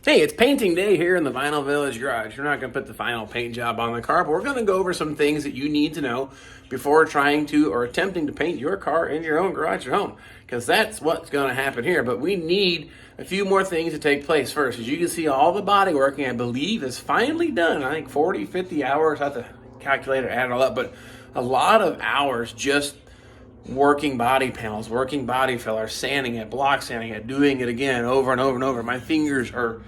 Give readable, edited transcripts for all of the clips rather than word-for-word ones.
Hey, it's painting day here in the Vinyl Village garage. We're not going to put the final paint job on the car, but we're going to go over some things that you need to know before trying to or attempting to paint your car in your own garage at home, because that's what's going to happen here. But we need a few more things to take place first. As you can see, all the body working, I believe, is finally done. I think 40, 50 hours. I have to calculate or add it all up, but a lot of hours just working body panels, working body fillers, sanding it, block sanding it, doing it again over and over and over. My fingers are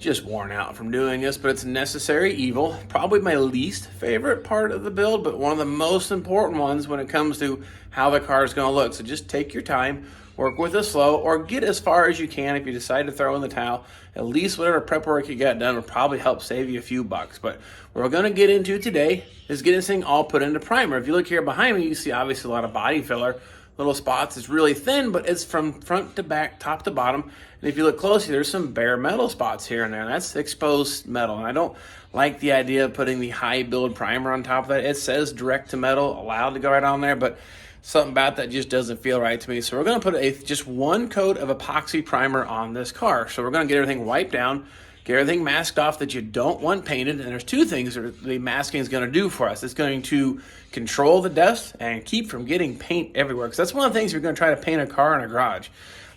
just worn out from doing this, but it's a necessary evil. Probably my least favorite part of the build, but one of the most important ones when it comes to how the car is going to look. So just take your time, work with it slow, or get as far as you can. If you decide to throw in the towel, at least whatever prep work you got done will probably help save you a few bucks. But what we're going to get into today is getting this thing all put into primer. If you look here behind me, you see obviously a lot of body filler, little spots. It's really thin, but it's from front to back, top to bottom. And if you look closely, there's some bare metal spots here and there. And that's exposed metal. And I don't like the idea of putting the high build primer on top of that. It says direct to metal, allowed to go right on there, but something about that just doesn't feel right to me. So we're going to put just one coat of epoxy primer on this car. So we're going to get everything wiped down, get everything masked off that you don't want painted. And there's two things that the masking is going to do for us. It's going to control the dust and keep from getting paint everywhere. Because that's one of the things if you're going to try to paint a car in a garage.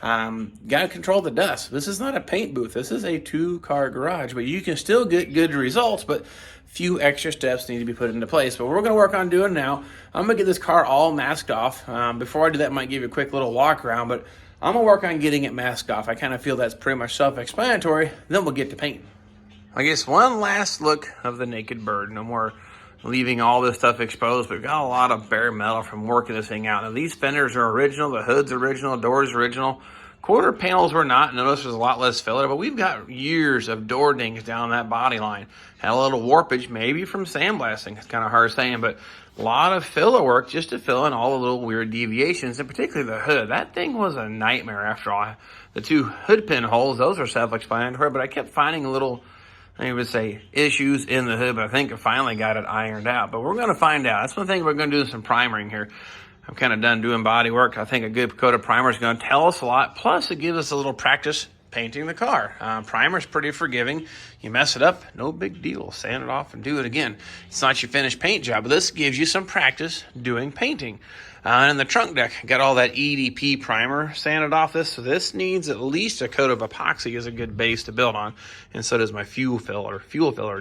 Got to control the dust. This is not a paint booth. This is a two-car garage. But you can still get good results, but few extra steps need to be put into place. But what we're going to work on doing now, I'm going to get this car all masked off. Before I do that, I might give you a quick little walk around, but I'm going to work on getting it masked off. I kind of feel that's pretty much self-explanatory. Then we'll get to paint. I guess one last look of the naked bird. No more leaving all this stuff exposed, but we've got a lot of bare metal from working this thing out. Now, these fenders are original, the hood's original, door's original. Quarter panels were not. Notice there's a lot less filler, but we've got years of door dings down that body line. Had a little warpage, maybe from sandblasting. It's kind of hard saying, but a lot of filler work just to fill in all the little weird deviations, and particularly the hood. That thing was a nightmare after all. The two hood pin holes, those are self-explanatory, but I kept finding little, I would say, issues in the hood, but I think I finally got it ironed out. But we're going to find out. That's one thing we're going to do some primering here. I'm kind of done doing body work. I think a good coat of primer is going to tell us a lot. Plus, it gives us a little practice painting the car. Primer's pretty forgiving. You mess it up, no big deal. Sand it off and do it again. It's not your finished paint job, but this gives you some practice doing painting. And the trunk deck, got all that EDP primer sanded off this. So this needs at least a coat of epoxy as a good base to build on. And so does my fuel filler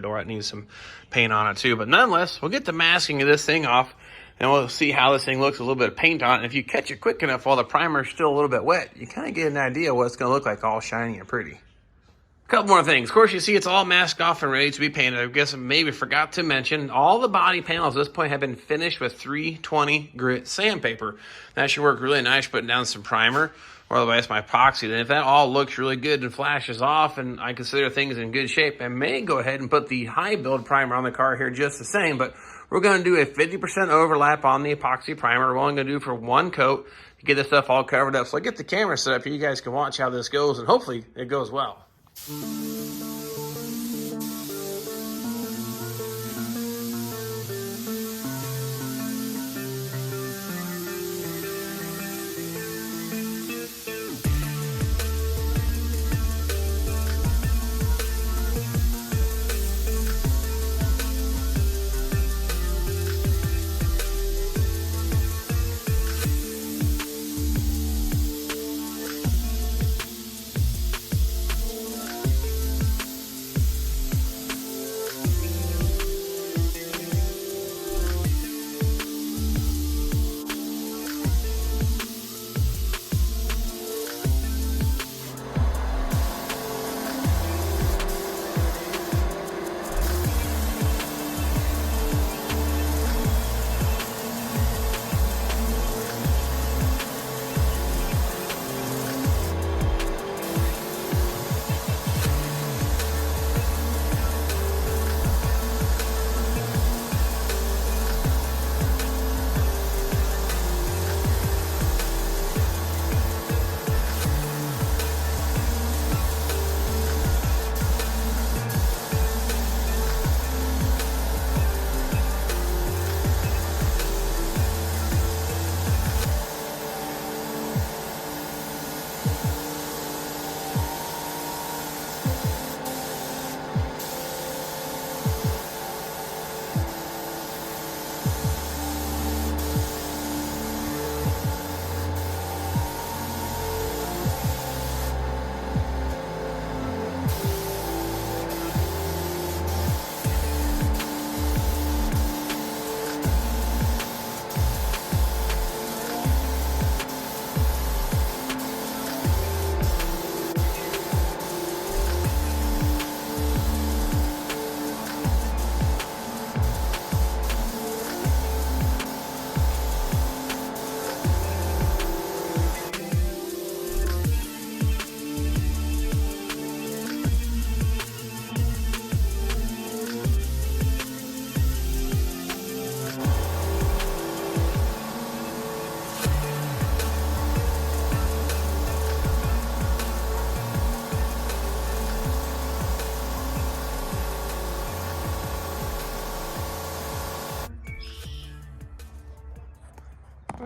door. It needs some paint on it too. But nonetheless, we'll get the masking of this thing off, and we'll see how this thing looks, a little bit of paint on it. And if you catch it quick enough while the primer's still a little bit wet, you kind of get an idea what it's going to look like all shiny and pretty. A couple more things. Of course, you see it's all masked off and ready to be painted. I guess I maybe forgot to mention, all the body panels at this point have been finished with 320 grit sandpaper. That should work really nice putting down some primer, or otherwise my epoxy. Then if that all looks really good and flashes off and I consider things in good shape, I may go ahead and put the high build primer on the car here just the same, but we're going to do a 50% overlap on the epoxy primer. We're only going to do for one coat to get this stuff all covered up. So I'll get the camera set up here. You guys can watch how this goes, and hopefully it goes well.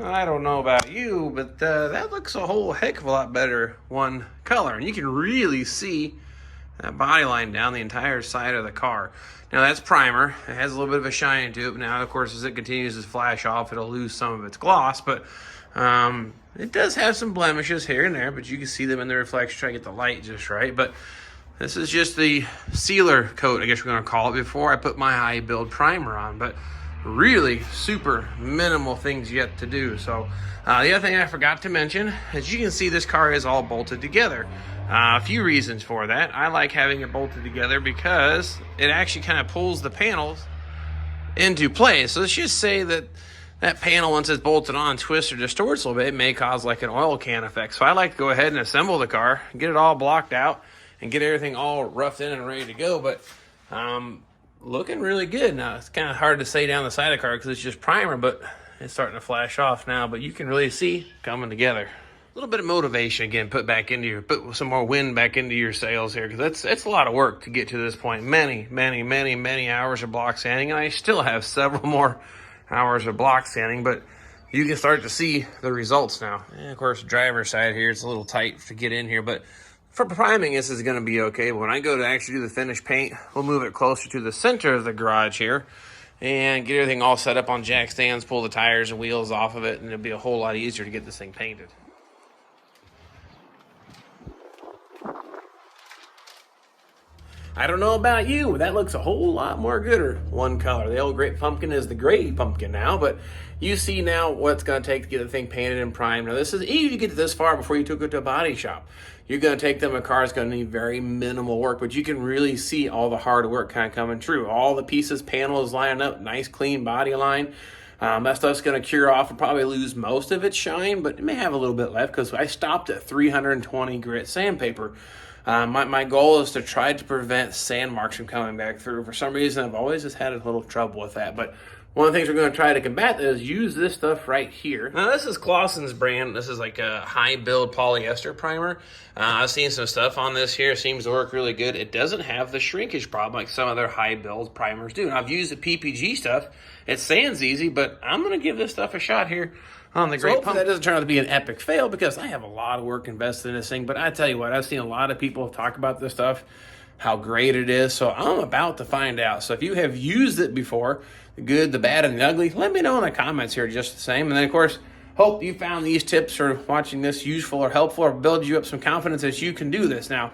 I don't know about you, but that looks a whole heck of a lot better one color. And you can really see that body line down the entire side of the car. Now that's primer. It has a little bit of a shine to it. But now, of course, as it continues to flash off, it'll lose some of its gloss. But it does have some blemishes here and there, but you can see them in the reflection. Try to get the light just right. But this is just the sealer coat, I guess we're going to call it, before I put my high build primer on. But really super minimal things yet to do. So the other thing I forgot to mention, as you can see, this car is all bolted together. A few reasons for that. I like having it bolted together because it actually kind of pulls the panels into place. So let's just say that that panel, once it's bolted on, twists or distorts a little bit, it may cause like an oil can effect. So I like to go ahead and assemble the car, get it all blocked out, and get everything all roughed in and ready to go. But looking really good. Now, it's kind of hard to say down the side of the car because it's just primer, but it's starting to flash off now. But you can really see coming together. A little bit of motivation, again, put some more wind back into your sails here, because it's a lot of work to get to this point. Many hours of block sanding, and I still have several more hours of block sanding, but you can start to see the results now. And of course, driver's side here, it's a little tight to get in here, but for priming, this is going to be okay. But when I go to actually do the finish paint, we'll move it closer to the center of the garage here and get everything all set up on jack stands, pull the tires and wheels off of it, and it'll be a whole lot easier to get this thing painted. I don't know about you, but that looks a whole lot more gooder one color. The old Great Pumpkin is the gray pumpkin now, but you see now what it's going to take to get the thing painted and primed. Now, this is easy to get this far before you took it to a body shop. You're going to take them, a car is going to need very minimal work, but you can really see all the hard work kind of coming through. All the pieces, panels lining up, nice clean body line. That stuff's going to cure off and probably lose most of its shine, but it may have a little bit left because I stopped at 320 grit sandpaper. My goal is to try to prevent sand marks from coming back through. For some reason, I've always just had a little trouble with that. But one of the things we're going to try to combat is use this stuff right here. Now, this is Clausen's brand. This is like a high build polyester primer. I've seen some stuff on this here. It seems to work really good. It doesn't have the shrinkage problem like some other high build primers do. And I've used the PPG stuff. It sands easy, but I'm going to give this stuff a shot here on the Great Pumpkin. That doesn't turn out to be an epic fail because I have a lot of work invested in this thing. But I tell you what, I've seen a lot of people talk about this stuff, how great it is. So I'm about to find out. So if you have used it before, the good, the bad, and the ugly, let me know in the comments here just the same. And then, of course, hope you found these tips or watching this useful or helpful or build you up some confidence that you can do this. Now,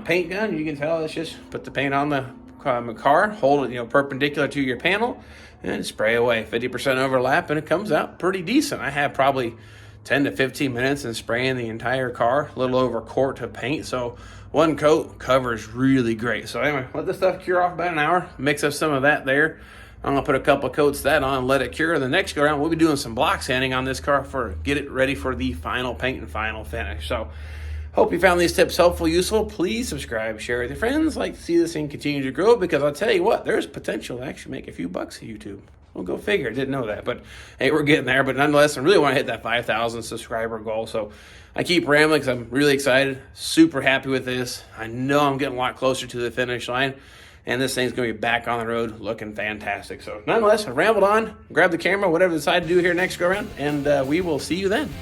paint gun, you can tell, let's just put the paint on the car, hold it perpendicular to your panel, and spray away. 50% overlap, and it comes out pretty decent. I have probably 10 to 15 minutes in spraying the entire car, a little over a quart of paint. So one coat covers really great. So anyway, let this stuff cure off about an hour. Mix up some of that there. I'm gonna put a couple of coats of that on and let it cure. The next go around, we'll be doing some block sanding on this car get it ready for the final paint and final finish. So hope you found these tips helpful, useful. Please subscribe, share with your friends. Like to see this thing continue to grow, because I'll tell you what, there's potential to actually make a few bucks at YouTube. Well, go figure. Didn't know that, but hey, we're getting there. But nonetheless, I really want to hit that 5,000 subscriber goal. So I keep rambling because I'm really excited, super happy with this. I know I'm getting a lot closer to the finish line, and this thing's going to be back on the road looking fantastic. So nonetheless, I rambled on, grab the camera, whatever I decide to do here next go around, and we will see you then.